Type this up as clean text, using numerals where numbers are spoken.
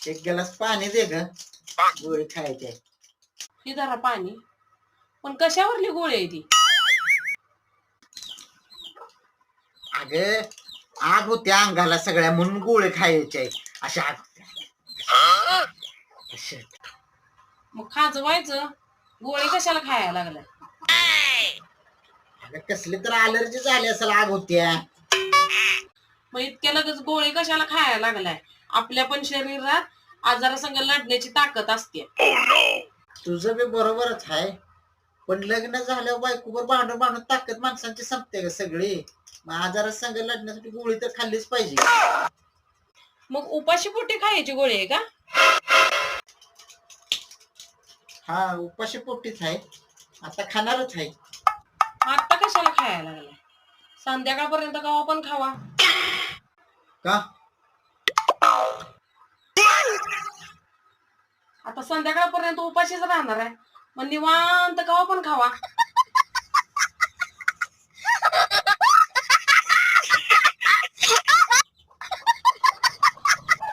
एक ग्लास पाणी दे ग, गोळी खायची आहे. ही जरा पाणी. पण कशावरली गोळी आहे ती? अगं आग होती अंगाला सगळ्या म्हणून गोळी खायची आहे. अशा आग होत्या. अशा. मग खाजवायचं, गोळी कशाला खायला लागलाय? अगं कसली तर अलर्जी झाली असेल, आग होत्या. मग इतक्या लगेच गोळी कशाला खायला लागलाय? आपल्या पण शरीरात आजारासंग लढण्याची ताकद असते. तुझं बी बरोबरच आहे, पण लग्न झाल्यावर बायकोवर भांडून भांडून ताकद माणसांची संपते का सगळी? मग आजारा संग लढण्यासाठी गोळी तर खाल्लीच पाहिजे. मग उपाशी पोटी खायची गोळी आहे का? हा, उपाशी पोटीच आहे, आता खाणारच आहे. आता कशाला खायला लागलाय? संध्याकाळपर्यंत गावा पण खावा. का? आता संध्याकाळपर्यंत उपाशीच राहणार आहे, मग निवांत गावा पण खावा.